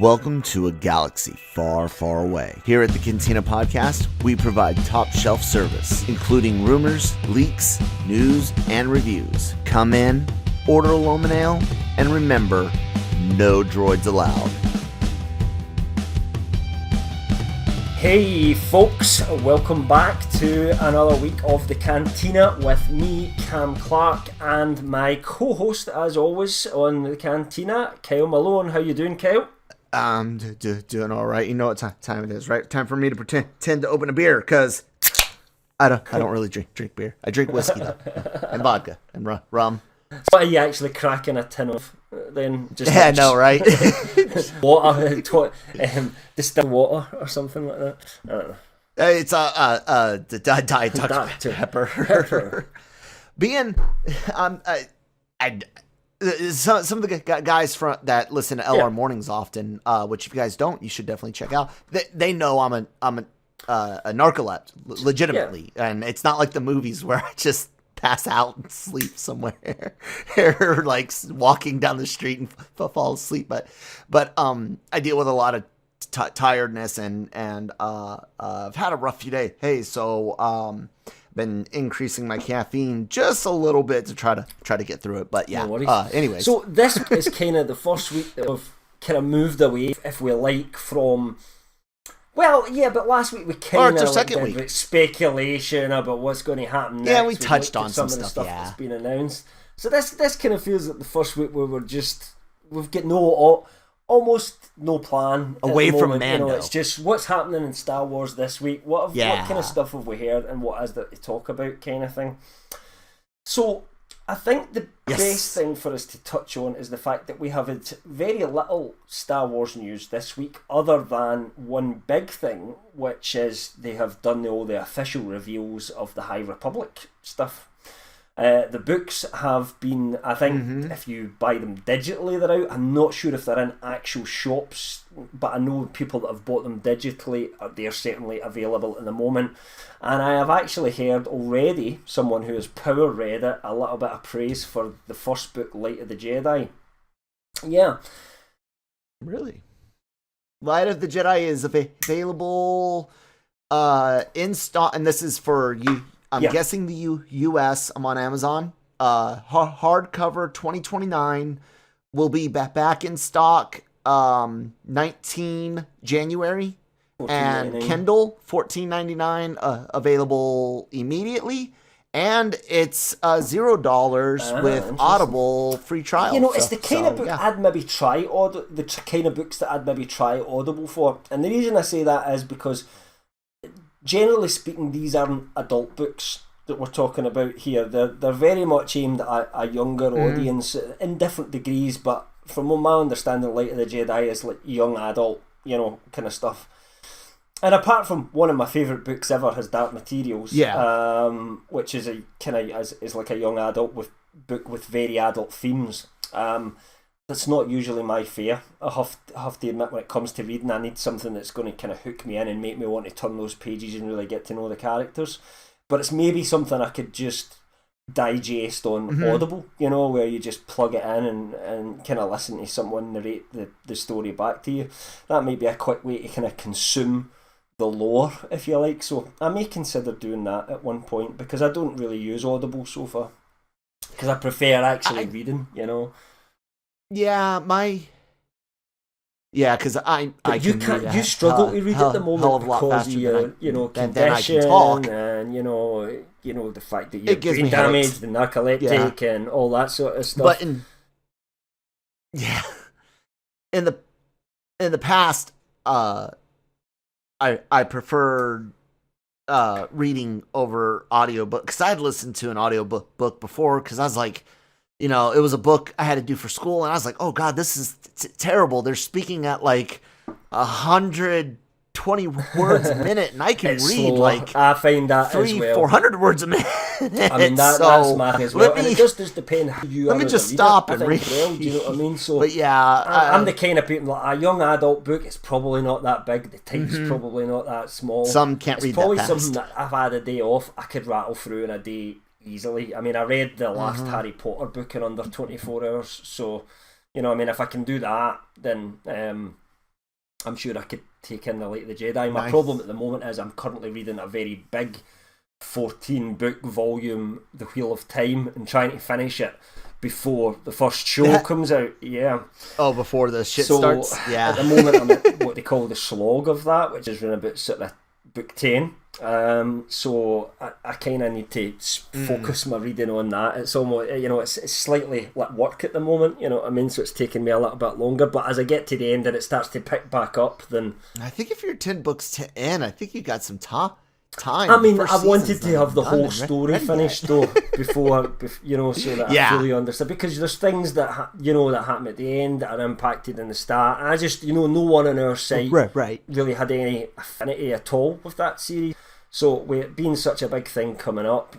Welcome to a galaxy far, far away. Here at the Cantina podcast, we provide top shelf service, including rumors, leaks, news, and reviews. Come in, order a Loman Ale, and remember, no droids allowed. Hey folks, welcome back to another week of the Cantina with me, Cam Clark, and my co-host, as always, on the Cantina, Kyle Malone. How you doing, Kyle? I'm doing all right. You know what time it is, right? Time for me to pretend to open a beer, because I don't really drink beer. I drink whiskey, though, and vodka, and rum. So are you actually cracking a tin of then? Just yeah, no, right? Water, distilled water or something like that. I don't know. It's the Diet Dr. Pepper. Being, some of the guys that listen to LR Mornings often, which if you guys don't, you should definitely check out. They know I'm a narcoleptic, legitimately, and it's not like the movies where I just pass out and sleep somewhere, or like walking down the street and fall asleep. But I deal with a lot of tiredness and I've had a rough few days. Hey, so been increasing my caffeine just a little bit to try to get through it. But yeah, anyway. So this is kind of the first week that we've kind of moved away, if we like, from. Well, yeah, but last week we kind of did speculation about what's going to happen next. Yeah, we touched on some of the stuff that's been announced. So this kind of feels like the first week where we've got almost no plan away from Mando. It's just what's happening in Star Wars this week. What kind of stuff have we heard, and what is there to talk about, kind of thing. So I think the best thing for us to touch on is the fact that we have had very little Star Wars news this week, other than one big thing, which is they have done all the official reveals of the High Republic stuff. The books have been, I think, if you buy them digitally, they're out. I'm not sure if they're in actual shops, but I know people that have bought them digitally, they're certainly available in the moment. And I have actually heard already someone who has power read it, a little bit of praise for the first book, Light of the Jedi. Yeah. Really? Light of the Jedi is available in stock, and this is for you. I'm guessing the U.S. I'm on Amazon. Hardcover 2029 will be back in stock 19 January. And Kindle $14.99 available immediately. And it's $0 with Audible free trial. You know, it's the kind of book I'd maybe try the kind of books that I'd maybe try Audible for. And the reason I say that is because, generally speaking, these aren't adult books that we're talking about here. They're very much aimed at a younger audience in different degrees, but from my understanding, Light of the Jedi is like young adult, kind of stuff. And apart from one of my favourite books ever, has Dark Materials, which is a kind of is like a young adult book with very adult themes. That's not usually my fare. I have to admit, when it comes to reading, I need something that's going to kind of hook me in and make me want to turn those pages and really get to know the characters. But it's maybe something I could just digest on Audible, where you just plug it in and kind of listen to someone narrate the story back to you. That might be a quick way to kind of consume the lore, if you like. So I may consider doing that at one point, because I don't really use Audible so far, because I prefer actually reading, Yeah, because you struggle to read at the moment because of your condition and the fact that you're brain damaged and narcoleptic and all that sort of stuff. But in the past, I preferred reading over audiobook, because I'd listened to an audiobook before, because I was like, it was a book I had to do for school, and I was like, oh god, this is terrible. They're speaking at like 120 words a minute, and I can read slower. Like I find that 400 words a minute. I mean, that's mad as well. And it just does depend how you let are. me just stop and read. Well, do you know what I mean? So, but yeah, I'm the kind of people, like a young adult book, it's probably not that big. The type's probably not that small. Some can't read that fast. It's probably something that I've had a day off, I could rattle through in a day easily. I mean, I read the last Harry Potter book in under 24 hours, so if I can do that, then I'm sure I could take in the Light of the Jedi. My Nice. problem at the moment is I'm currently reading a very big 14-book volume, The Wheel of Time, and trying to finish it before the first show comes out. Yeah. Oh, before the shit starts? Yeah. At the moment, I'm at what they call the slog of that, which is around about sort of book 10. So I kind of need to focus my reading on that. It's almost, it's slightly like work at the moment, you know what I mean? So it's taking me a little bit longer. But as I get to the end and it starts to pick back up, then... I think if you're 10 books to end, I think you got some time. I mean, I wanted to have the whole story finished though before, so that I fully understand. Because there's things that that happen at the end that are impacted in the start, and I just no one on our site really had any affinity at all with that series. So with it being such a big thing coming up,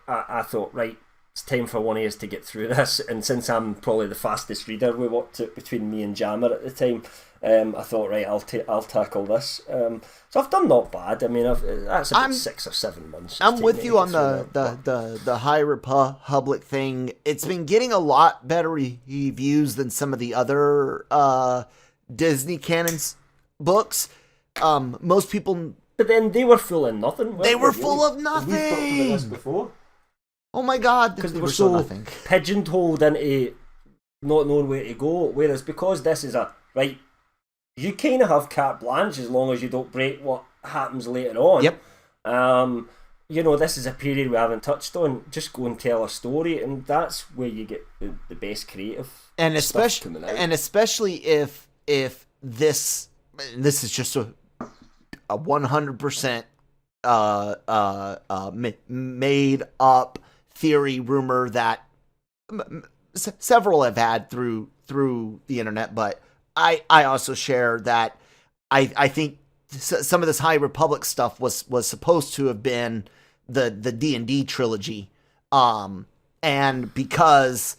I thought, right, it's time for one of us to get through this. And since I'm probably the fastest reader, we walked it between me and Jammer at the time. I thought, right, I'll tackle this. So I've done not bad. I mean, that's about 6 or 7 months. I'm with you on the High Republic thing. It's been getting a lot better reviews than some of the other Disney canon's books. Most people, but then they were full of nothing. They were full of nothing. We've talked about this before. Oh my god, because they were so pigeonholed into not knowing where to go. Whereas because this is right, you kind of have carte blanche as long as you don't break what happens later on. Yep. This is a period we haven't touched on. Just go and tell a story, and that's where you get the best creative stuff coming out. And especially if this is just a 100% made up theory, rumor that several have had through the internet, but I also share that I think some of this High Republic stuff was supposed to have been the D&D trilogy, and because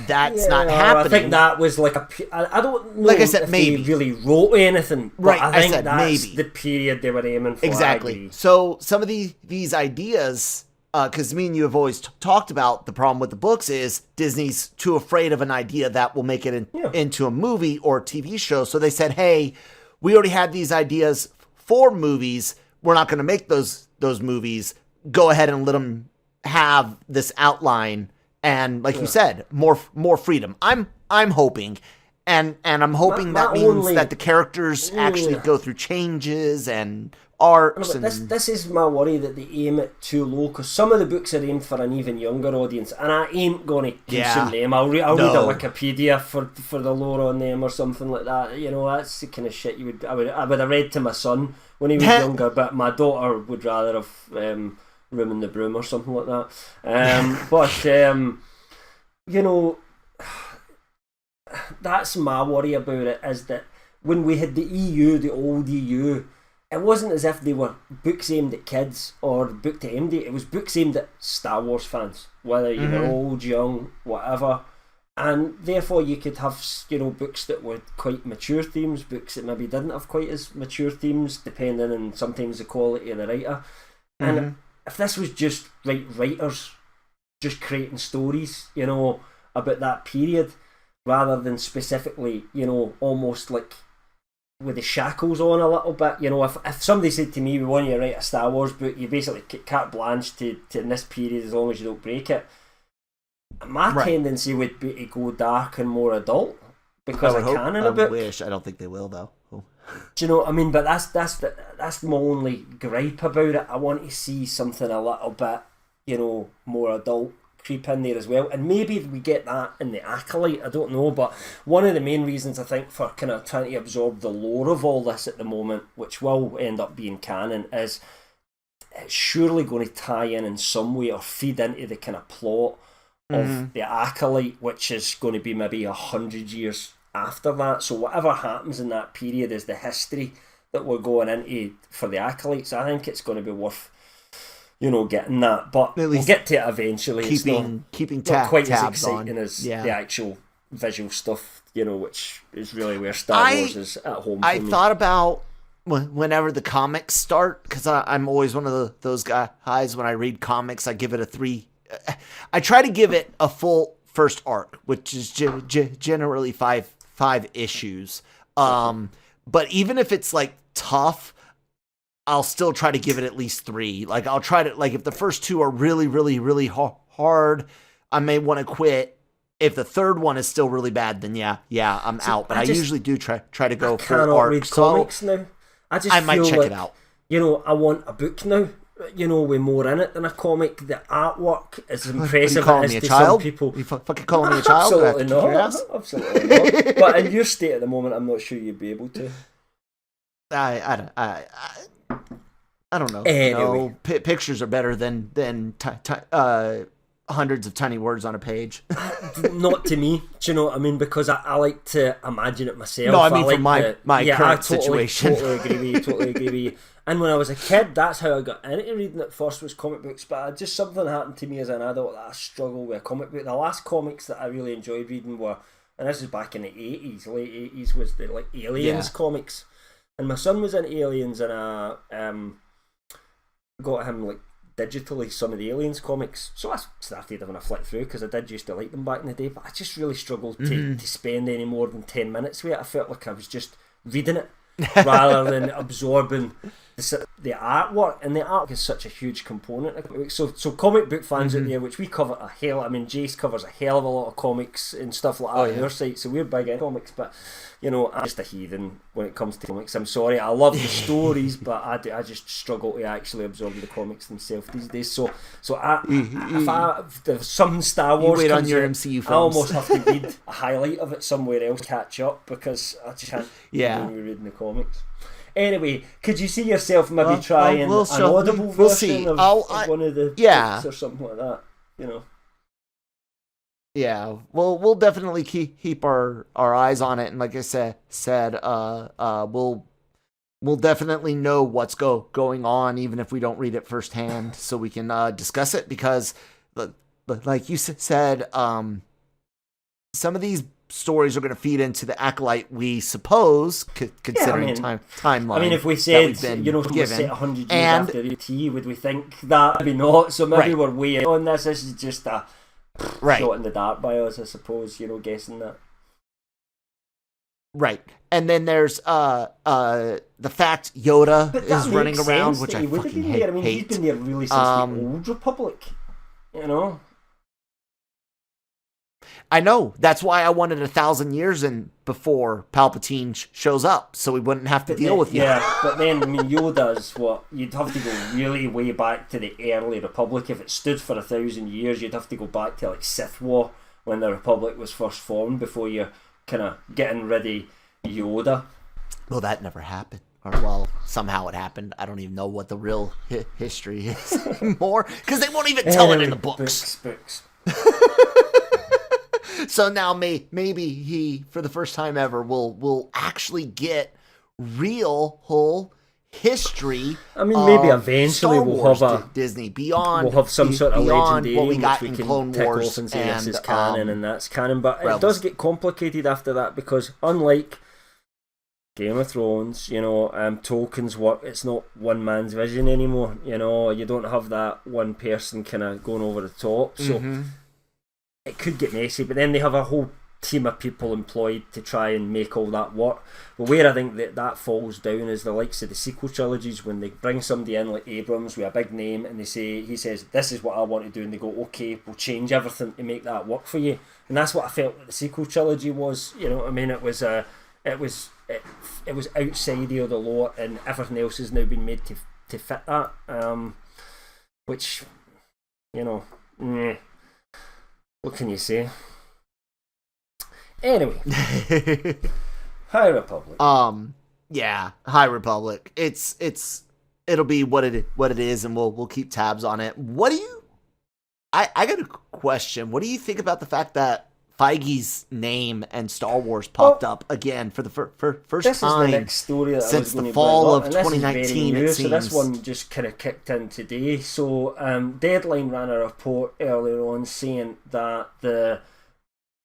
that's not happening. I think that was like I don't know. Like I said, if maybe they really wrote anything. Right, I think said that's maybe the period they were aiming for. Exactly. So some of these ideas, because me and you have always talked about the problem with the books is Disney's too afraid of an idea that will make it into a movie or TV show. So they said, hey, we already had these ideas for movies. We're not going to make those movies. Go ahead and let them have this outline. And like you said, more freedom. I'm hoping. And I'm hoping that means that the characters actually go through changes and arcs. This is my worry, that they aim it too low, because some of the books are aimed for an even younger audience, and I ain't going to consume them. I'll read a Wikipedia for the lore on them or something like that. That's the kind of shit I would have read to my son when he was younger, but my daughter would rather have Room in the Broom or something like that. That's my worry about it, is that when we had the EU, the old EU, it wasn't as if they were books aimed at kids or book to MD. It was books aimed at Star Wars fans, whether you were old, young, whatever. And therefore you could have books that were quite mature themes, books that maybe didn't have quite as mature themes, depending on sometimes the quality of the writer. And if this was just writers just creating stories, about that period, rather than specifically, almost like with the shackles on a little bit, if somebody said to me, we want you to write a Star Wars book, you basically get carte blanche to in this period as long as you don't break it. My tendency would be to go dark and more adult, because I can in a book. I don't think they will though. Oh. Do you know what I mean? But that's my only gripe about it. I want to see something a little bit, more adult creep in there as well, and maybe we get that in the Acolyte, I don't know. But one of the main reasons I think for kind of trying to absorb the lore of all this at the moment, which will end up being canon, is it's surely going to tie in some way or feed into the kind of plot of the Acolyte, which is going to be maybe 100 years after that. So whatever happens in that period is the history that we're going into for the Acolytes. I think it's going to be worth getting that, but we'll get to it eventually. Keeping not quite as tabs exciting on. as the actual visual stuff, which is really where Star Wars is at home for me. Thought about whenever the comics start, because I'm always one of those guys, when I read comics, I give it a 3. I try to give it a full first arc, which is generally five issues. but even if it's like tough, I'll still try to give it at least 3. Like I'll try to, like if the first 2 are really, really, really hard, I may want to quit. If the third one is still really bad, then yeah, I'm out. But I usually do try to go full arc. Read comics now. I might check it out. I want a book now. With more in it than a comic. The artwork is impressive. Calling me a child? Some people. You fucking calling me a child? Absolutely not. Absolutely not. But in your state at the moment, I'm not sure you'd be able to. I don't know. Anyway. Pictures are better than hundreds of tiny words on a page. Not to me. Do you know what I mean? Because I like to imagine it myself. No, I mean from my current situation. Totally agree with you. And when I was a kid, that's how I got into reading at first, was comic books. But just something happened to me as an adult that I struggle with a comic book. The last comics that I really enjoyed reading were, and this is back in the 80s, late 80s, was the like Aliens comics. And my son was into Aliens, and I got him like digitally some of the Aliens comics. So I started having a flick through because I did used to like them back in the day. But I just really struggled to spend any more than 10 minutes with it. I felt like I was just reading it rather than absorbing the artwork, and the artwork is such a huge component of it. So comic book fans out there, which we cover a hell, I mean Jace covers a hell of a lot of comics and stuff like that on our site, so we're big in comics, but I'm just a heathen when it comes to comics. I'm sorry, I love the stories, but I just struggle to actually absorb the comics themselves these days. So if there's some Star Wars you wait comes on your out, MCU films. I almost have to read a highlight of it somewhere else to catch up, because I just can't when we're reading the comics. Anyway, could you see yourself maybe trying an audible version of one of the books or something like that? Yeah, we'll definitely keep our eyes on it, and like I said, we'll definitely know what's going on, even if we don't read it firsthand, so we can discuss it. Because, like you said, some of these stories are going to feed into the acolyte, we suppose, considering timeline. I mean, if we said, we set 100 years after the T, would we think that? Maybe not. So maybe we're way on this. This is just a shot in the dark by us, I suppose. Guessing that. Right, and then there's the fact Yoda is running around, which I fucking hate. I mean, he's been there really since the Old Republic. I know. That's why I wanted 1,000 years in before Palpatine shows up, so we wouldn't have to deal with Yoda. Yeah, but then, I mean, Yoda's what? You'd have to go really way back to the early Republic. If it stood for 1,000 years, you'd have to go back to like Sith War, when the Republic was first formed, before you're kind of getting ready Yoda. Well, that never happened. Or, well, somehow it happened. I don't even know what the real history is anymore, because they won't even tell it in the books. Books. So now maybe he, for the first time ever, will actually get real whole history. I mean, maybe eventually we'll have Disney beyond. We'll have some sort of legendary what we got which we in can Clone tick Wars off and say this is canon and that's canon. But it does get complicated after that, because unlike Game of Thrones, Tolkien's work, it's not one man's vision anymore. You don't have that one person kind of going over the top. So it could get messy, but then they have a whole team of people employed to try and make all that work. But where I think that falls down is the likes of the sequel trilogies, when they bring somebody in like Abrams with a big name and he says, this is what I want to do, and they go, okay, we'll change everything to make that work for you. And that's what I felt that the sequel trilogy was. I mean, it was outside of the law, and everything else has now been made to fit that. Which, what can you say? Anyway, High Republic. Yeah, High Republic. It'll be what it is, and we'll keep tabs on it. I got a question. What do you think about the fact that Feige's name and Star Wars popped up again for the first time the next story that since the fall of 2019? It seems. So this one just kind of kicked in today. So Deadline ran a report earlier on saying that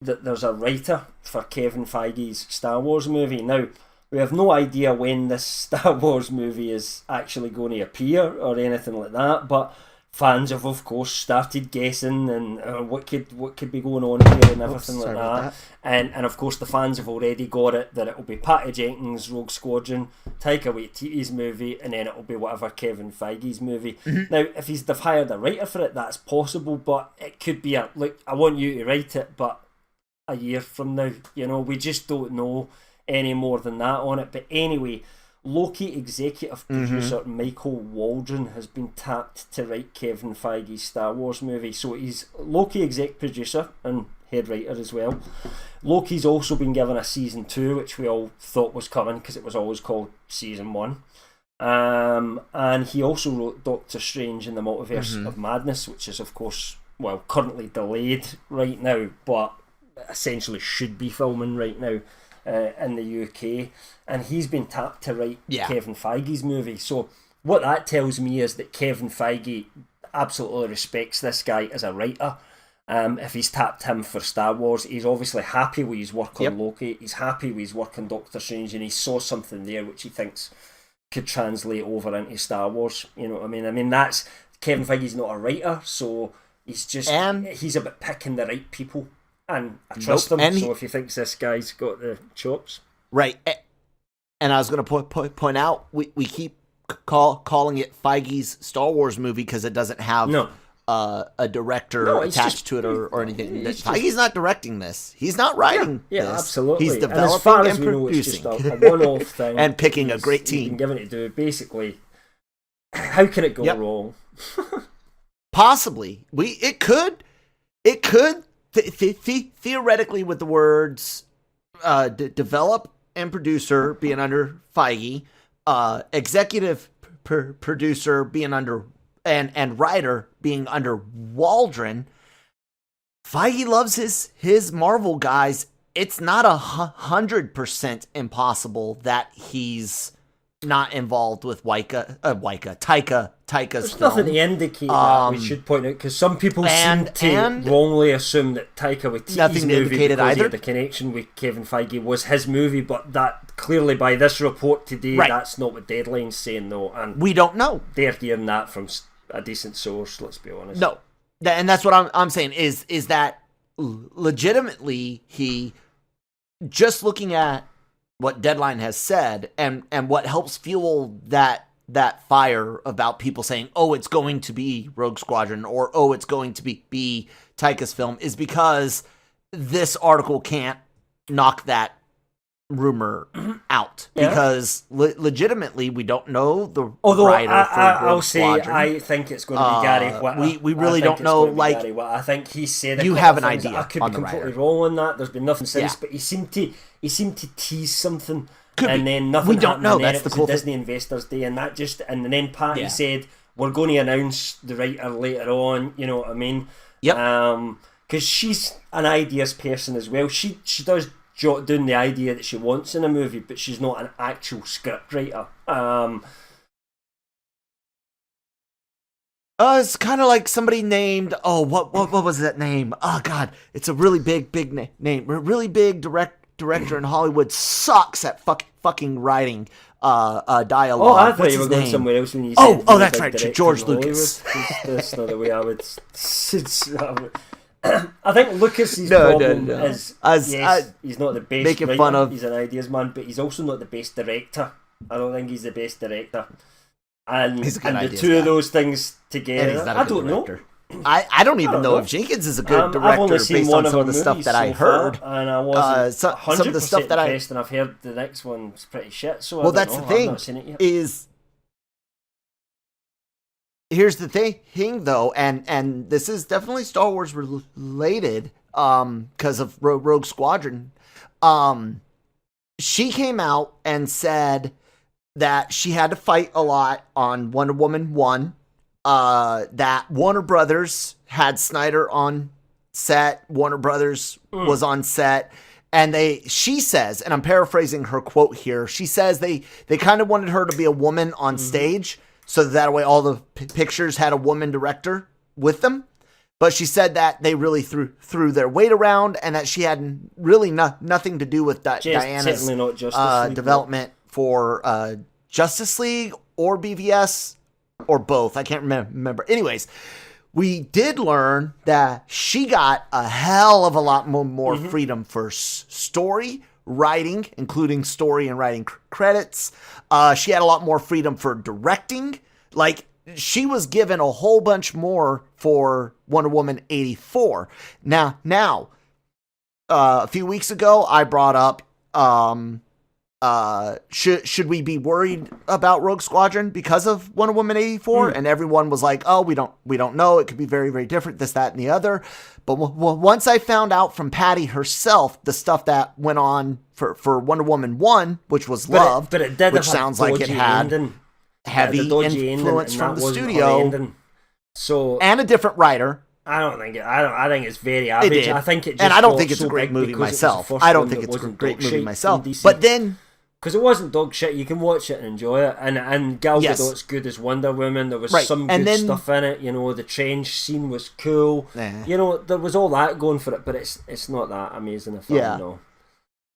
that there's a writer for Kevin Feige's Star Wars movie. Now, we have no idea when this Star Wars movie is actually going to appear or anything like that, but fans have, of course, started guessing and what could be going on here and everything like that. And of course, the fans have already got it that it'll be Patty Jenkins' Rogue Squadron, Taika Waititi's movie, and then it'll be whatever Kevin Feige's movie. Now, if they've hired a writer for it, that's possible, but it could be look, I want you to write it, but a year from now, we just don't know any more than that on it. But anyway, Loki executive producer Michael Waldron has been tapped to write Kevin Feige's Star Wars movie. So he's Loki exec producer and head writer as well. Loki's also been given a season 2, which we all thought was coming because it was always called season 1. And he also wrote Doctor Strange in the Multiverse of Madness, which is, of course, currently delayed right now, but essentially should be filming right now in the UK. And he's been tapped to write Kevin Feige's movie. So what that tells me is that Kevin Feige absolutely respects this guy as a writer. If he's tapped him for Star Wars, he's obviously happy with his work on Loki, he's happy with his work on Doctor Strange, and he saw something there which he thinks could translate over into Star Wars. You know what I mean? I mean, that's Kevin Feige's not a writer, so he's just he's about picking the right people, and I trust him. So if he thinks this guy's got the chops, right? And I was going to point out, we keep calling it Feige's Star Wars movie because it doesn't have a director attached to it or anything. Feige's not directing this. He's not writing this. Absolutely. He's developing and producing. It's just a one-off thing. And picking a great team. He's been given it to do. Basically, how can it go wrong? Possibly. It could theoretically, with the words develop and producer being under Feige, executive producer being under and writer being under Waldron. Feige loves his Marvel guys. It's not 100% impossible that he's not involved with Taika's There's film. nothing to indicate that, we should point out, because some people seem to wrongly assume that Taika Waititi's movie, because he had the connection with Kevin Feige, was his movie, but that clearly by this report today, that's not what Deadline's saying, though. And we don't know. They're hearing that from a decent source, let's be honest. No, and that's what I'm saying, is that legitimately he, just looking at what Deadline has said, and what helps fuel that fire about people saying, oh, it's going to be Rogue Squadron, or oh, it's going to be Taika's film, is because this article can't knock that rumor out, because legitimately we don't know the writer for Rogue Squadron. I think it's going to be Gary Whitta. We really don't know. Like, I think he said you have an idea. I could be completely wrong on that. There's been nothing since, but he seemed to tease something, and then nothing. We don't know. That's the cool thing. Disney Investors Day, and that just, and then Patty said we're going to announce the writer later on. You know what I mean? Yep. Because she's an ideas person as well. She does jot down the idea that she wants in a movie, but she's not an actual script writer. It's kind of like somebody named, what was that name? Oh God, it's a really big name. A really big director in Hollywood, sucks at fucking writing dialogue. Oh, I thought you were going somewhere else when you said that's right, George Lucas. That's not the way I would. I think Lucas's problem is he's not the best making writer. Fun of. He's an ideas man, but he's also not the best director. I don't think he's the best director. And the two of those things together, I don't know. I don't even know if Jenkins is a good director based on some of the stuff that I heard. And I wasn't some of the stuff that impressed, and I've heard the next one's pretty shit. So well, that's the thing. Here's the thing, though, and this is definitely Star Wars related, because of Rogue Squadron. She came out and said that she had to fight a lot on Wonder Woman 1, that Warner Brothers had Snyder on set, Warner Brothers was on set, and she says, and I'm paraphrasing her quote here, she says they kind of wanted her to be a woman on stage, so that way all the pictures had a woman director with them. But she said that they really threw their weight around, and that she had really nothing to do with Diana's development for Justice League or BVS. or both. I can't remember. Anyways, we did learn that she got a hell of a lot more freedom for story writing, including story and writing credits. She had a lot more freedom for directing. Like, she was given a whole bunch more for Wonder Woman 84. Now, a few weeks ago, I brought up, should we be worried about Rogue Squadron because of Wonder Woman 84? And everyone was like, oh, we don't know. It could be very, very different, this, that, and the other. But once I found out from Patty herself the stuff that went on for Wonder Woman 1, which was loved, which sounds like it had heavy influence from the studio, and a different writer. I think it's very average. I think it just, and I don't think it's a great movie myself. I don't think it's a great movie myself. But then, because it wasn't dog shit, you can watch it and enjoy it. And Gal Gadot's good as Wonder Woman. There was some good stuff in it. You know, the trench scene was cool. You know, there was all that going for it. But it's not that amazing a film. No.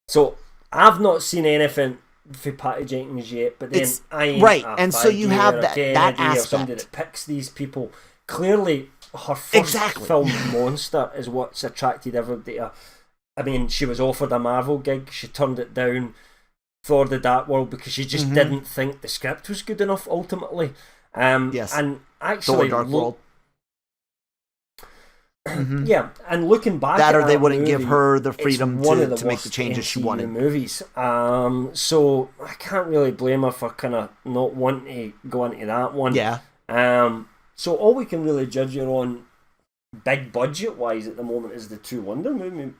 So I've not seen anything for Patty Jenkins yet. But then and so you have that aspect. Somebody that picks these people. Clearly, her first film, Monster, is what's attracted everybody to her. I mean, she was offered a Marvel gig. She turned it down for the Dark World because she just didn't think the script was good enough, ultimately. And actually, Dark World. Yeah, and looking back that, at or they wouldn't movie, give her the freedom to make the changes she wanted. Movies. So I can't really blame her for kind of not wanting to go into that one. Yeah. So all we can really judge her on, big budget wise at the moment, is the two Wonder Woman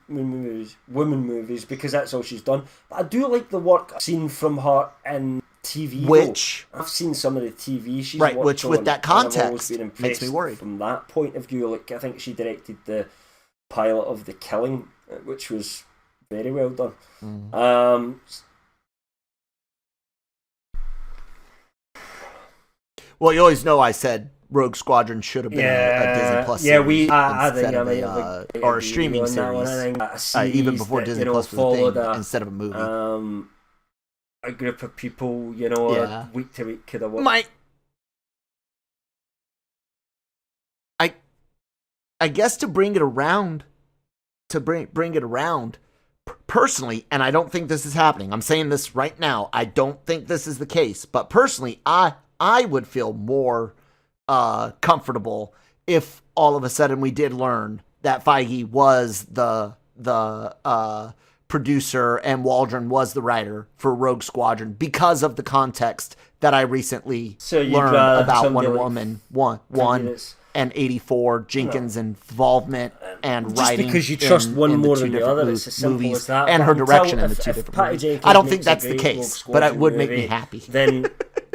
movies, because that's all she's done. But I do like the work I've seen from her in TV. Which I've seen some of the TV she's worked which with that context makes me worried from that point of view. Like, I think she directed the pilot of The Killing, which was very well done. Well, you always know I said Rogue Squadron should have been a Disney Plus series or a streaming series, even before Disney Plus was a thing, instead of a movie. A group of people, week to week could have watched. I guess to bring it around, personally, and I don't think this is happening. I'm saying this right now. I don't think this is the case, but personally, I would feel more comfortable if all of a sudden we did learn that Feige was the producer and Waldron was the writer for Rogue Squadron, because of the context that I recently learned about Wonder Woman 1 and 84, Jenkins' involvement and writing. Just because you trust one more than the other, it's as simple as that. And her direction in the two different movies. I don't think that's the case, but it would make me happy. Then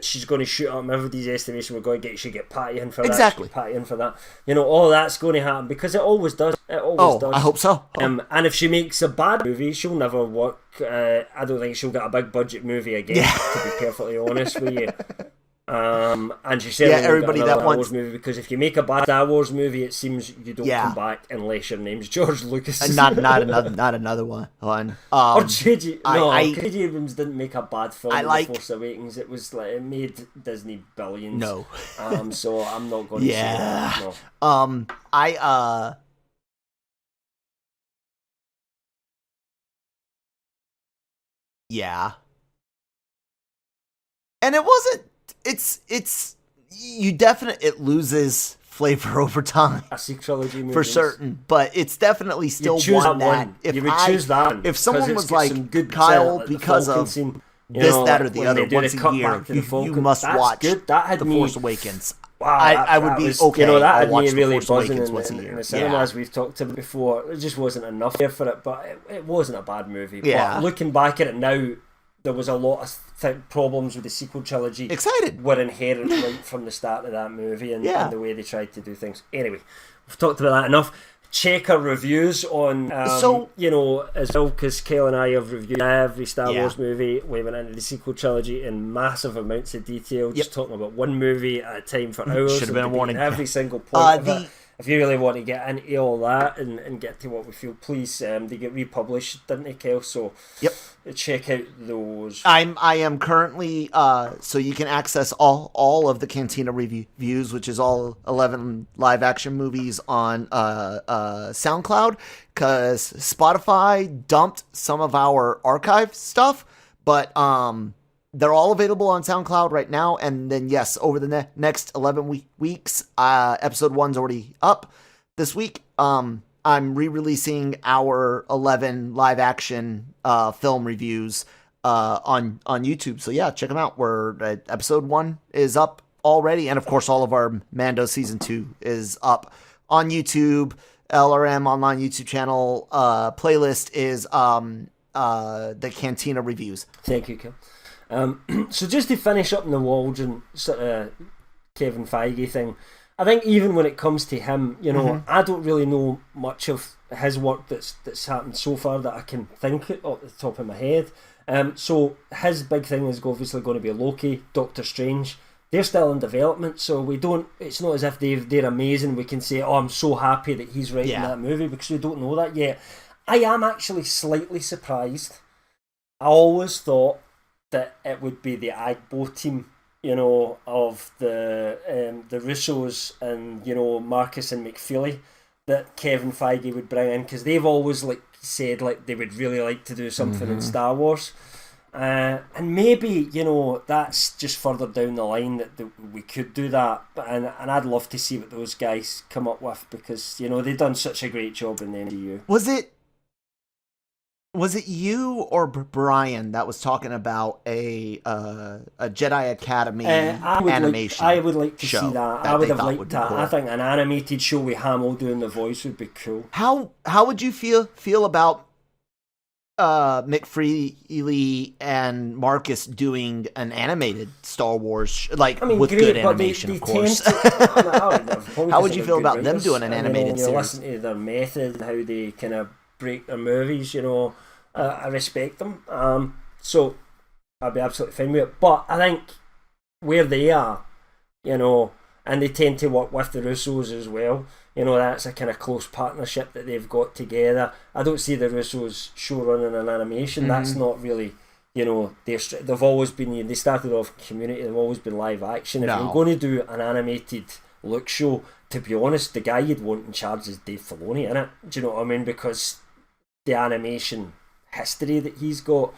she's going to shoot up everybody's estimation. We're going to get Patty in for that. Exactly. Patty in for that. All that's going to happen, because it always does. It always does. I hope so. And if she makes a bad movie, she'll never work. I don't think she'll get a big budget movie again, to be perfectly honest with you. And she said, everybody that Star Wars movie, because if you make a bad Star Wars movie, it seems you don't come back unless your name's George Lucas. And not another one. Or J.J. Abrams didn't make a bad film. The Force Awakens. It was like, it made Disney billions. No. So I'm not going to say that. No. Yeah. And it wasn't. It's you definitely, it loses flavor over time. A sequel trilogy movie for certain, but it's definitely still one that if someone was like, Kyle, because of this, that, or the other, once a year, you must watch The Force Awakens. Wow, I would be okay. That had me really buzzing in the cinema, as we've talked about before. It just wasn't enough there for it, but it wasn't a bad movie. Yeah. But looking back at it now, there was a lot of problems with the sequel trilogy. Excited. Were inherent right from the start of that movie and the way they tried to do things. Anyway, we've talked about that enough. Check our reviews on, as well, because Kale and I have reviewed every Star Wars movie. We went into the sequel trilogy in massive amounts of detail, just talking about one movie at a time for hours. Should have been a warning. Every single point of it. if you really want to get into all that and get to what we feel, please, they get republished, didn't they, Kel? So yep, check out those. I am currently so you can access all of the Cantina reviews, which is all 11 live action movies on SoundCloud, because Spotify dumped some of our archive stuff, but they're all available on SoundCloud right now. And then, yes, over the next 11 weeks, episode 1's already up this week. I'm re-releasing our 11 live action film reviews on YouTube. So yeah, check them out. Episode 1 is up already. And of course, all of our Mando season 2 is up on YouTube. LRM online YouTube channel playlist is the Cantina reviews. Thank you, Kim. So just to finish up in the Waldron sort of Kevin Feige thing, I think even when it comes to him, you know, I don't really know much of his work that's happened so far that I can think it off the top of my head. So his big thing is obviously going to be Loki, Doctor Strange. They're still in development, so it's not as if they're amazing. We can say, oh, I'm so happy that he's writing that movie, because we don't know that yet. I am actually slightly surprised. I always thought that it would be the Agbo team, you know, of the Russos and, you know, Marcus and McFeely that Kevin Feige would bring in, because they've always said they would really like to do something in Star Wars, and maybe, you know, that's just further down the line that we could do that, and I'd love to see what those guys come up with, because, you know, they've done such a great job in the MCU. Was it you or Brian that was talking about a Jedi Academy animation? I would like to see that. I would have liked that. Cool. I think an animated show with Hamill doing the voice would be cool. How would you feel about McFeely and Marcus doing an animated Star Wars, with great, good animation, of course? How would you feel about them doing an animated series? Listen to their method, how they kind of break their movies, you know. I respect them, so I'd be absolutely fine with it. But I think where they are, you know, and they tend to work with the Russos as well, you know, that's a kind of close partnership that they've got together. I don't see the Russos show running an animation. That's not really, you know, they've always been, they started off Community, they've always been live action. If you're going to do an animated look show, to be honest, the guy you'd want in charge is Dave Filoni, innit? Do you know what I mean? Because the animation history that he's got,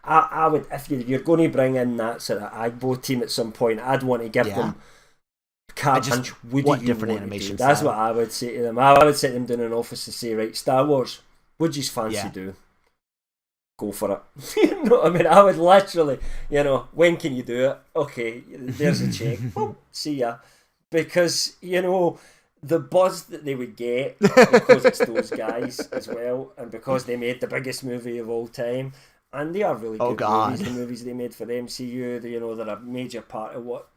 I would, if you're going to bring in that sort of Agbo team at some point, I'd want to give them carte blanche. What different animation? That's what I would say to them. I would sit them down in an office and say, right, Star Wars, what do you fancy do? Go for it. You know what I mean? I would literally, you know, when can you do it? Okay, there's a check. Oh, see ya. Because, you know, the buzz that they would get, because it's those guys as well, and because they made the biggest movie of all time, and they are really good movies, the movies they made for the MCU, you know, they're a major part of what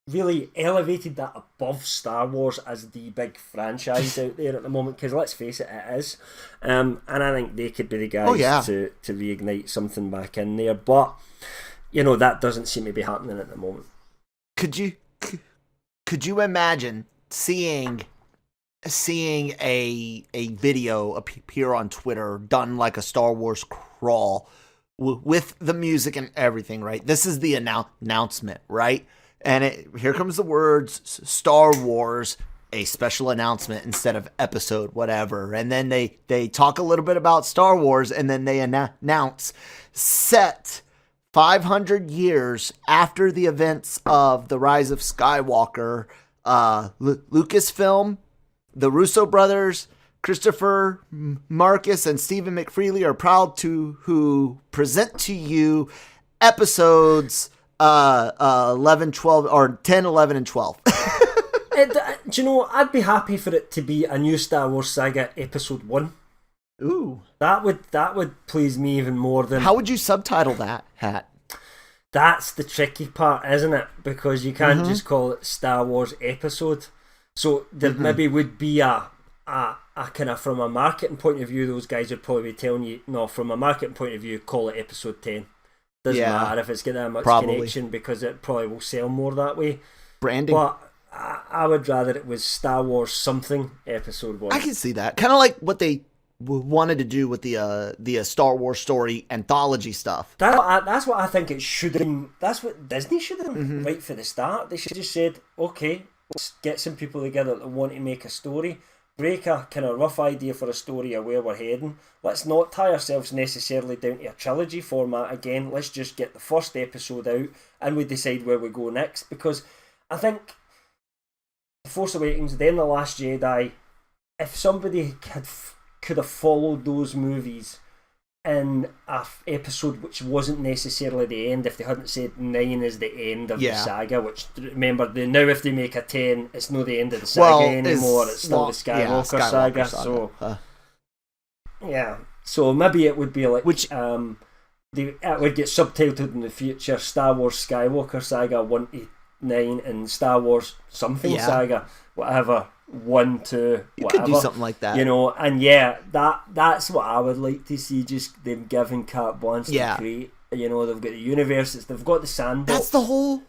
really elevated that above Star Wars as the big franchise out there at the moment, because let's face it, it is, and I think they could be the guys to reignite something back in there, but, you know, that doesn't seem to be happening at the moment. Could you imagine seeing a video appear on Twitter done like a Star Wars crawl with the music and everything, right? This is the announcement, right? And here comes the words Star Wars, a special announcement instead of episode whatever. And then they talk a little bit about Star Wars, and then they announce set 500 years after the events of the Rise of Skywalker. Lucasfilm, the Russo brothers, Christopher, Marcus, and Stephen McFeely are proud to present to you episodes 11, 12, or 10, 11, and 12. Do you know, I'd be happy for it to be a new Star Wars saga episode 1. Ooh. That would please me even more than... How would you subtitle that, Hat? That's the tricky part, isn't it? Because you can't just call it Star Wars episode. So there maybe would be a kind of, from a marketing point of view, those guys would probably be telling you, no, from a marketing point of view, call it episode 10. Doesn't matter if it's got that much connection, because it probably will sell more that way. Branding. But I would rather it was Star Wars something Episode 1. I can see that. Kind of like what they wanted to do with the Star Wars story anthology stuff. That's what I think it should have been. That's what Disney should have done right for the start. They should have just said, okay, let's get some people together that want to make a story, break a kind of rough idea for a story of where we're heading. Let's not tie ourselves necessarily down to a trilogy format again. Let's just get the first episode out and we decide where we go next. Because I think The Force Awakens, then The Last Jedi, if somebody could have followed those movies in a episode which wasn't necessarily the end, if they hadn't said 9 is the end of the saga, which, remember, now if they make a 10, it's not the end of the saga anymore, it's still the Skywalker saga. So so maybe it would be like, it would get subtitled in the future, Star Wars Skywalker Saga 1 to 9 and Star Wars something saga, whatever, 1 to whatever. You could do something like that, and that's what I would like to see. Just them giving carte blanche to create. They've got the universes, they've got the sandbox. That's the whole.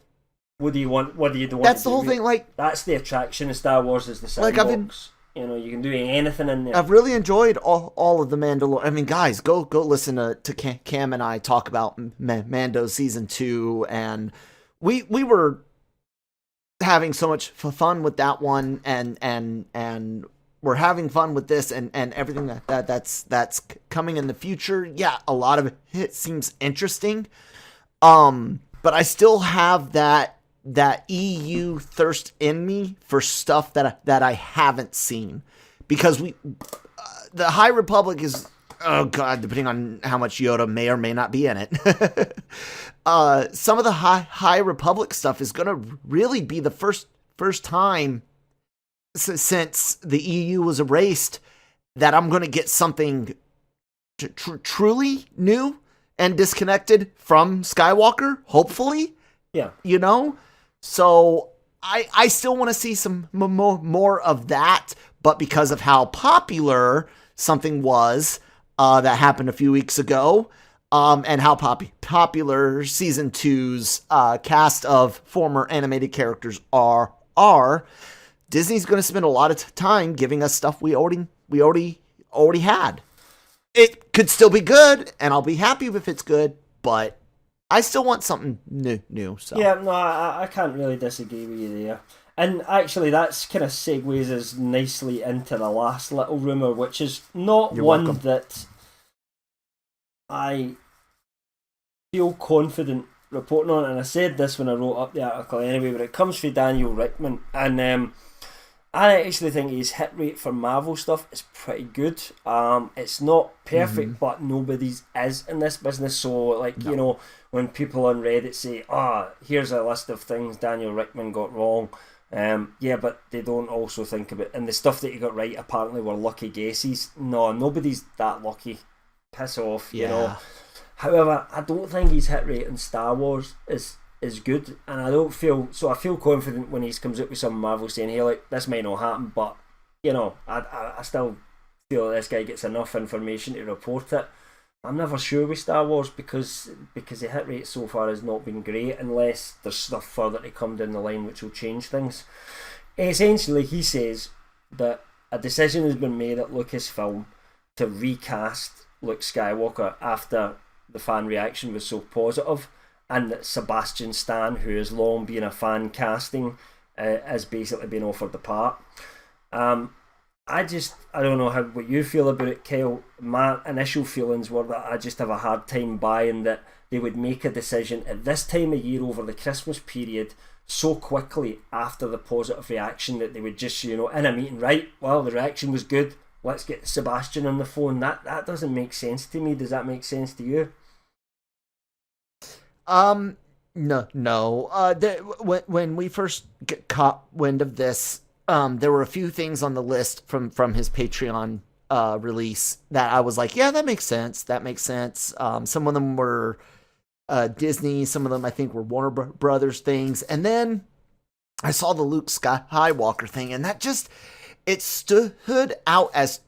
What do you want? What do you want? That's the whole thing. Like, that's the attraction of Star Wars, is the sandbox. You can do anything in there. I've really enjoyed all of the Mandalorian. I mean, guys, go listen to Cam and I talk about Mando season 2, and we were having so much fun with that one, and we're having fun with this and everything that's coming in the future. Yeah, a lot of it seems interesting, but I still have that EU thirst in me for stuff that I haven't seen, because the High Republic is, oh god, depending on how much Yoda may or may not be in it. Some of the High Republic stuff is going to really be the first time since the EU was erased that I'm going to get something truly new and disconnected from Skywalker, hopefully. Yeah. So I still want to see some more of that, but because of how popular something was that happened a few weeks ago, and how popular season 2's cast of former animated characters are, Disney's going to spend a lot of time giving us stuff we already had. It could still be good, and I'll be happy if it's good, but I still want something new. So yeah, no, I can't really disagree with you there. And actually, that's kind of segues us nicely into the last little rumour, which is not one that I feel confident reporting on. And I said this when I wrote up the article anyway, but it comes from Daniel Richtman. And I actually think his hit rate for Marvel stuff is pretty good. It's not perfect, but nobody's is in this business. So, when people on Reddit say, here's a list of things Daniel Richtman got wrong, but they don't also think about, and the stuff that he got right apparently were lucky guesses. No, nobody's that lucky. Piss off, you know. However, I don't think his hit rate in Star Wars is good, and I feel confident when he comes up with some Marvel saying, hey, this might not happen, but I still feel that this guy gets enough information to report it. I'm never sure with Star Wars because the hit rate so far has not been great, unless there's stuff further to come down the line which will change things. Essentially, he says that a decision has been made at Lucasfilm to recast Luke Skywalker after the fan reaction was so positive, and that Sebastian Stan, who has long been a fan casting, has basically been offered the part. I don't know what you feel about it, Kyle. My initial feelings were that I just have a hard time buying that they would make a decision at this time of year over the Christmas period so quickly after the positive reaction that they would just, in a meeting, right, well, the reaction was good, let's get Sebastian on the phone. That doesn't make sense to me. Does that make sense to you? No. When we first caught wind of this, there were a few things on the list from his Patreon release that I was like, yeah, that makes sense. Some of them were Disney, some of them I think were Warner Brothers things, and then I saw the Luke Skywalker thing, and that it stood out as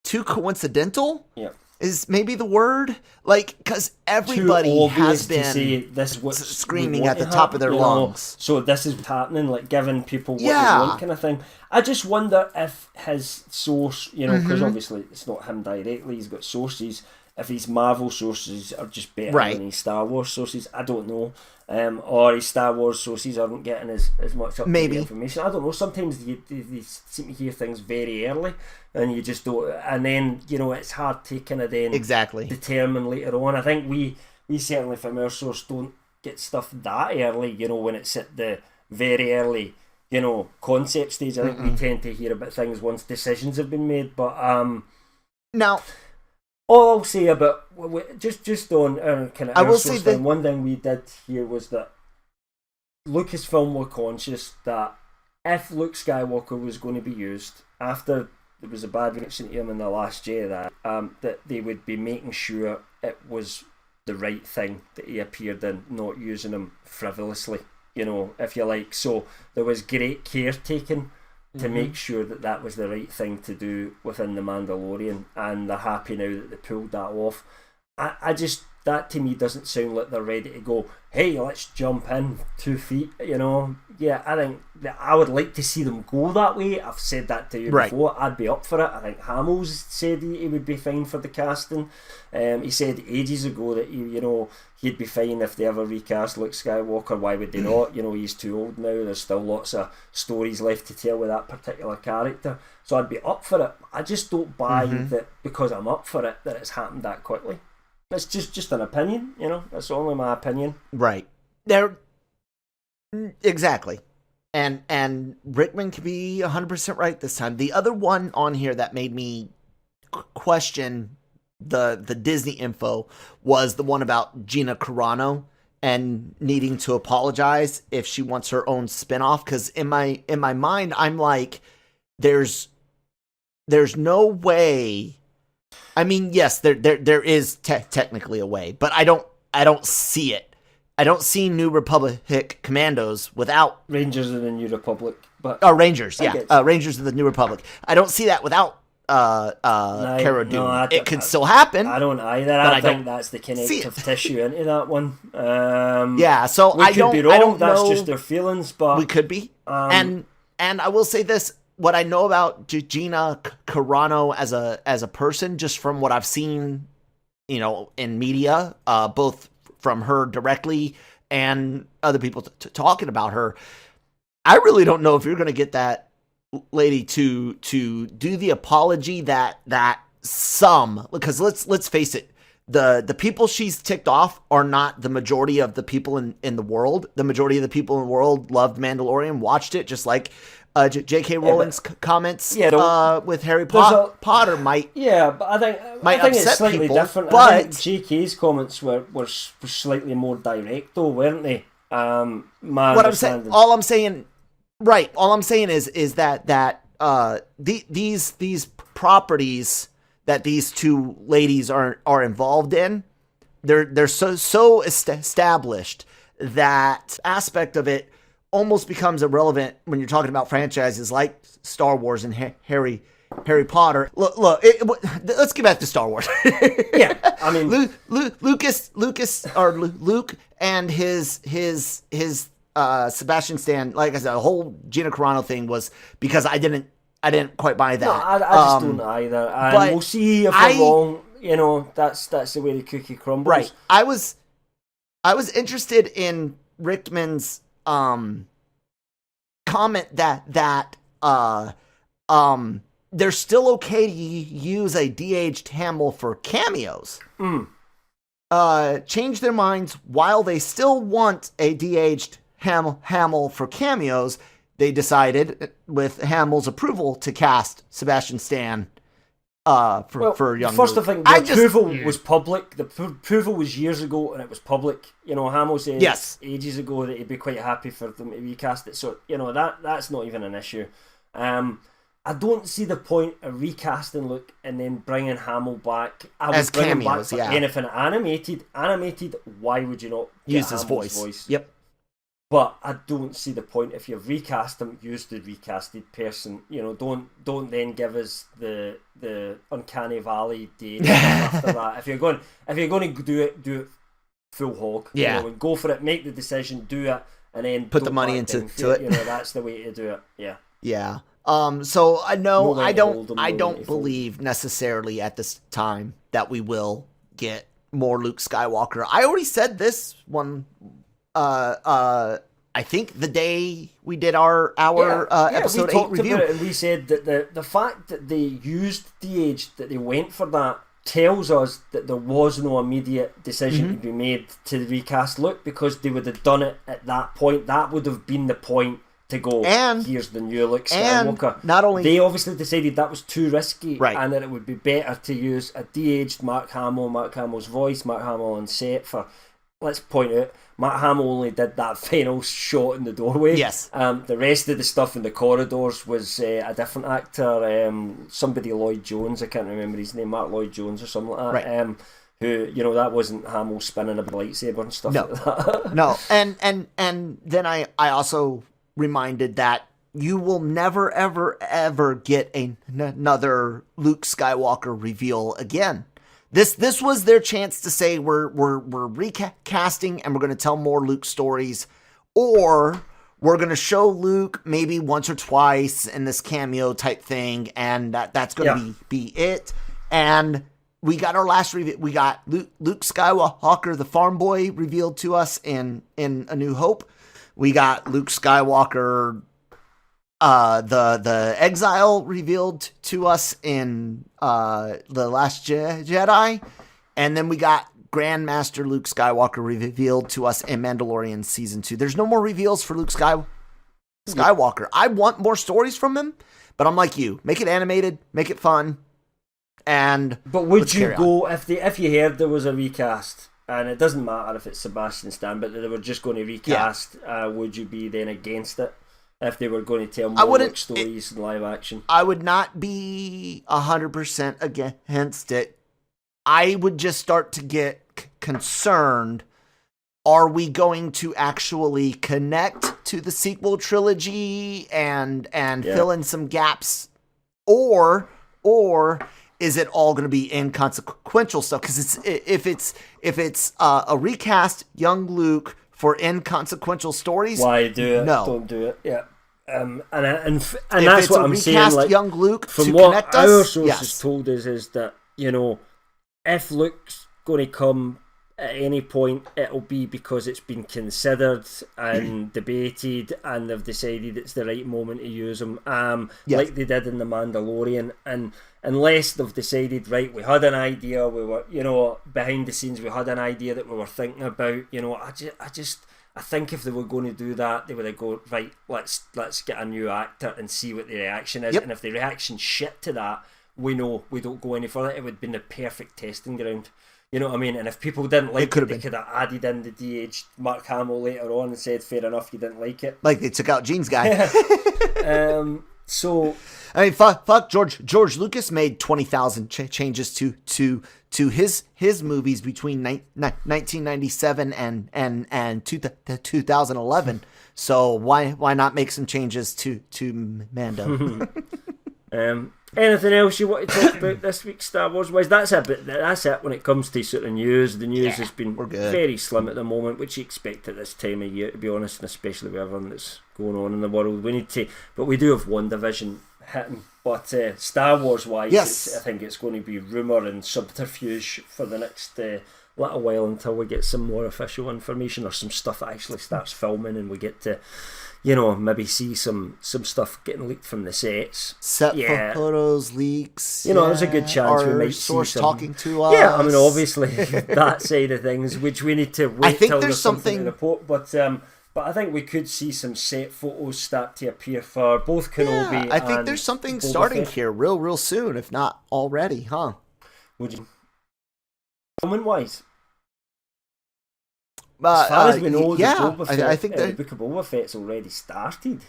too coincidental. Yeah. is maybe the word, like, because everybody has been to say this what's screaming at the top of their lungs. So this is happening, like giving people what they want, kind of thing. I just wonder if his source, because obviously it's not him directly, he's got sources. If his Marvel sources are just better than his Star Wars sources, I don't know. Or his Star Wars sources aren't getting as much up-to-date information. I don't know. Sometimes you seem to hear things very early, and you just don't. And then it's hard to kind of then determine later on. I think we certainly from our source don't get stuff that early. When it's at the very early concept stage. I think we tend to hear about things once decisions have been made. But now. All I'll say about just on kind of, I will say that one thing we did hear was that Lucasfilm were conscious that if Luke Skywalker was going to be used after there was a bad reaction to him in The Last Jedi, that they would be making sure it was the right thing that he appeared in, not using him frivolously, if you like. So there was great care taken to make sure that was the right thing to do within The Mandalorian, and they're happy now that they pulled that off. I just, that to me doesn't sound like they're ready to go, hey, let's jump in 2 feet, Yeah, I think that I would like to see them go that way. I've said that to you before. I'd be up for it. I think Hamill's said he would be fine for the casting. He said ages ago that he'd be fine if they ever recast Luke Skywalker. Why would they not? He's too old now. There's still lots of stories left to tell with that particular character. So I'd be up for it. I just don't buy that because I'm up for it that it's happened that quickly. It's just an opinion, That's only my opinion. Right. Exactly. And Rickman could be 100% right this time. The other one on here that made me question the Disney info was the one about Gina Carano and needing to apologize if she wants her own spinoff. Because in my mind, I'm like, there's no way. I mean, yes, there is technically a way, but I don't see it. I don't see New Republic Commandos without Rangers of the New Republic, but Rangers, Rangers of the New Republic. I don't see that without Cara Dune. No, it could still happen. I don't either. I think that's the connective tissue into that one. So I don't be wrong. I don't that's know. Just their feelings, but we could be. And I will say this. What I know about Gina Carano as a person, just from what I've seen, in media, both from her directly and other people talking about her, I really don't know if you're going to get that lady to do the apology that some, because let's face it, the people she's ticked off are not the majority of the people in the world. The majority of the people in the world loved Mandalorian, watched it, just like J.K. Rowling's comments with Harry Potter might but I think it's slightly people, different. But I think J.K.'s comments were slightly more direct, though, weren't they? All I'm saying is that these properties that these two ladies are involved in, they're so established that aspect of it almost becomes irrelevant when you're talking about franchises like Star Wars and Harry Potter. Look, let's get back to Star Wars. I mean, Luke and his Sebastian Stan. Like I said, the whole Gina Carano thing was because I didn't quite buy that. No, I just don't either. And we'll see if we're wrong. That's the way the cookie crumbles. Right. I was interested in Rickman's comment that they're still okay to use a de-aged Hamill for cameos. Change their minds while they still want a de-aged Hamill for cameos. They decided, with Hamill's approval, to cast Sebastian Stan for young. First, I think the approval was public. The approval was years ago, and it was public. Hamill said ages ago that he'd be quite happy for them to recast it. So that's not even an issue. I don't see the point of recasting Luke and then bringing Hamill back. As cameos, anything animated. Why would you not use his voice? Yep. But I don't see the point. If you've recast him, use the recasted person. Don't then give us the Uncanny Valley day after that. If you're going to do it full hog. Yeah. And go for it. Make the decision. Do it, and then put the money into it. That's the way to do it. Yeah. Yeah. So I don't believe necessarily at this time that we will get more Luke Skywalker. I already said this one. I think the day we did our episode 8 review, about it, and we said that the fact that they used de-age, that they went for that, tells us that there was no immediate decision to be made to recast Luke, because they would have done it at that point. That would have been the point to go, and here's the new Luke Skywalker. Not only they obviously decided that was too risky, right, and that it would be better to use a de-aged Mark Hamill's voice, Mark Hamill on set for. Let's point out, Mark Hamill only did that final shot in the doorway. Yes. The rest of the stuff in the corridors was a different actor, somebody Lloyd Jones, I can't remember his name, Mark Lloyd Jones or something like that. Right. Who, that wasn't Hamill spinning a lightsaber and stuff like that. No, and then I also reminded that you will never, ever, ever get another Luke Skywalker reveal again. This was their chance to say we're recasting and we're going to tell more Luke stories, or we're going to show Luke maybe once or twice in this cameo type thing, and that's going to be it. And we got our last reveal. We got Luke Skywalker, the farm boy, revealed to us in A New Hope. We got Luke Skywalker, the exile, revealed to us in The Last Jedi, and then we got Grandmaster Luke Skywalker revealed to us in Mandalorian Season 2. There's no more reveals for Luke Skywalker. I want more stories from him, but I'm like you. Make it animated, make it fun, but would you go if you heard there was a recast, and it doesn't matter if it's Sebastian Stan, but they were just going to recast, would you be then against it? If they were going to tell more Luke stories in live action, I would not be 100% against it. I would just start to get concerned. Are we going to actually connect to the sequel trilogy and fill in some gaps, or is it all going to be inconsequential stuff? Because if it's a recast young Luke for inconsequential stories, why do it? No, don't do it. Yeah, and that's what I'm saying. Like, young Luke, from to what connect our us, sources told us, is that if Luke's going to come at any point, it'll be because it's been considered and debated, and they've decided it's the right moment to use him, like they did in The Mandalorian. And unless they've decided, right, we had an idea, we were, behind the scenes, we had an idea that we were thinking about, I think if they were going to do that, they would go, right, let's get a new actor and see what the reaction is. And if the reaction's shit to that, we know we don't go any further. It would have been the perfect testing ground. You know what I mean? And if people didn't like it, they could have added in the de-aged Mark Hamill later on and said, fair enough, you didn't like it. Like they took out Gene's guy. So I mean, fuck George Lucas made 20,000 changes to his movies between 1997 and 2011. So why not make some changes to Mando? Anything else you want to talk about this week, Star Wars wise? That's it when it comes to sort of news. The news has been very slim at the moment, which you expect at this time of year, to be honest, and especially with everything that's going on in the world. But we do have WandaVision hitting. But Star Wars wise, I think it's going to be rumour and subterfuge for the next little while, until we get some more official information or some stuff that actually starts filming, and we get to maybe see some stuff getting leaked from the sets. Set for photos, leaks. There's a good chance we might see some talking to us. Yeah, I mean, obviously that side of things, which we need to wait till there's something to report. But I think we could see some set photos start to appear for both Kenobi. Yeah, I think there's something starting here real soon, if not already, huh? Would you? Filming wise. As far as we know, I think the Book of Boba Fett's already started.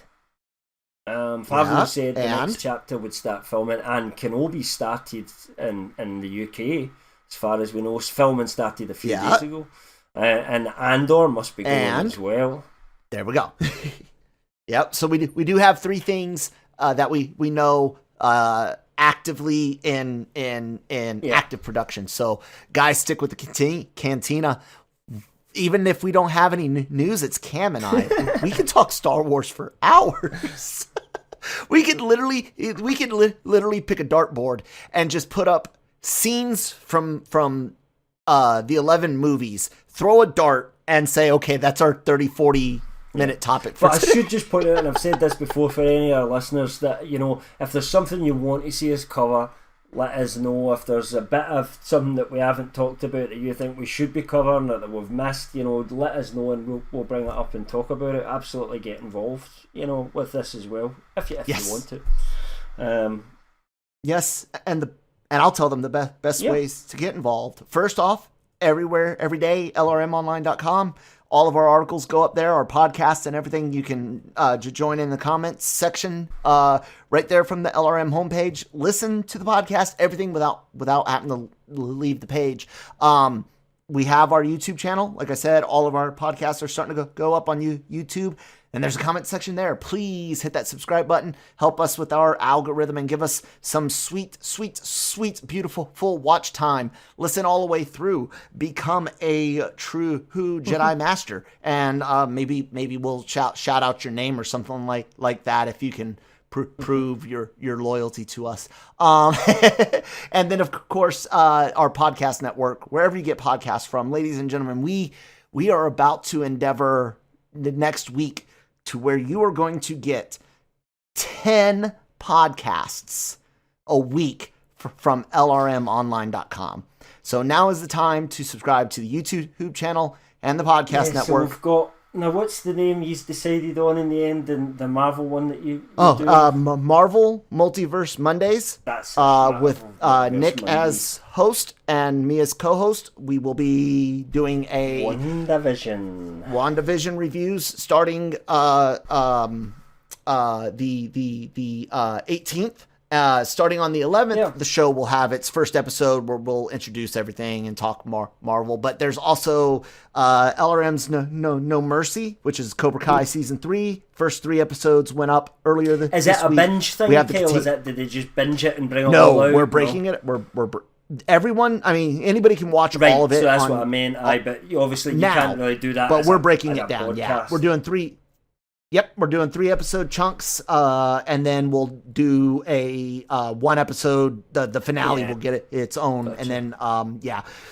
Favreau said the next chapter would start filming, and Kenobi started in the UK. As far as we know, filming started a few days ago, and Andor must be going as well. There we go. Yep. So we do have 3 things that we know actively in active production. So guys, stick with the Cantina. Even if we don't have any news, it's Cam and I. We can talk Star Wars for hours. We could literally pick a dartboard and just put up scenes from the 11 movies, throw a dart, and say, okay, that's our 30-40 minute topic for But today. I should just point out, and I've said this before for any of our listeners, that, you know, if there's something you want to see us cover, let us know. If there's a bit of something that we haven't talked about that you think we should be covering or that we've missed, you know, let us know and we'll bring it up and talk about it. Absolutely get involved, you know, with this as well, if you want to. Yes, and I'll tell them the best ways to get involved. First off, everywhere, every day, lrmonline.com. All of our articles go up there, our podcasts and everything. You can join in the comments section right there from the LRM homepage. Listen to the podcast, everything without having to leave the page. We have our YouTube channel. Like I said, all of our podcasts are starting to go up on YouTube. And there's a comment section there. Please hit that subscribe button. Help us with our algorithm and give us some sweet, beautiful, full watch time. Listen all the way through. Become a true Jedi master. And maybe we'll shout out your name or something like that if you can prove your loyalty to us. And then, of course, our podcast network, wherever you get podcasts from. Ladies and gentlemen, we are about to endeavor the next week to where you are going to get 10 podcasts a week from lrmonline.com. So now is the time to subscribe to the YouTube channel and the podcast network. So we've got, now what's the name you decided on in the end, and the Marvel one that you Marvel Multiverse Mondays. That's with Nick Mondays as host and me as co-host. We will be doing a WandaVision reviews starting the 18th. Starting on the 11th, the show will have its first episode where we'll introduce everything and talk more Marvel. But there's also LRM's No Mercy, which is Cobra Kai Season 3. First 3 episodes went up earlier this week. Is it a binge thing, Kale? Did they just binge it and bring it all out? No, we're breaking it. We're everyone, I mean, anybody can watch all of it. So that's what I meant. But obviously you can't really do that. But we're breaking it down. Podcast. Yeah, we're doing 3... Yep, we're doing 3 episode chunks, and then we'll do a 1 episode. The finale will get its own, and then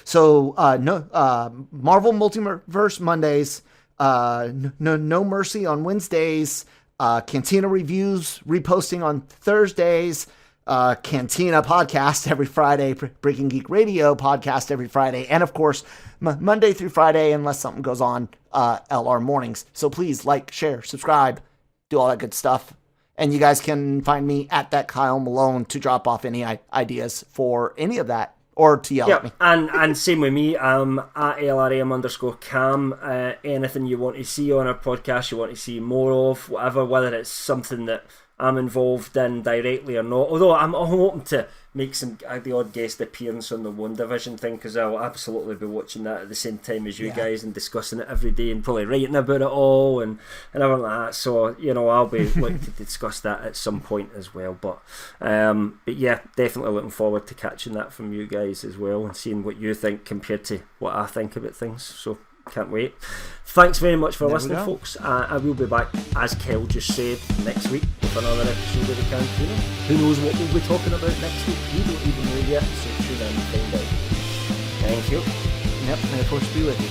So Marvel Multiverse Mondays, No Mercy on Wednesdays, Cantina reviews reposting on Thursdays. Cantina podcast every Friday, Breaking Geek Radio podcast every Friday, and of course Monday through Friday, unless something goes on, LR mornings. So please like, share, subscribe, do all that good stuff. And you guys can find me at that Kyle Malone to drop off any ideas for any of that, or to yell at me. And same with me. I'm at LRM_Cam. Anything you want to see on our podcast, you want to see more of, whatever, whether it's something that I'm involved in directly or not. Although I'm hoping to make the odd guest appearance on the WandaVision thing, because I'll absolutely be watching that at the same time as you guys and discussing it every day and probably writing about it all and everything like that. So, you know, I'll be looking to discuss that at some point as well. But yeah, definitely looking forward to catching that from you guys as well and seeing what you think compared to what I think about things. So can't wait. Thanks very much for listening, folks. I will be back, as Kel just said, next week with another episode of the Cantina. Who knows what we'll be talking about next week? We don't even know yet, so tune in and find out. Thank you. Yep, may the force be with you.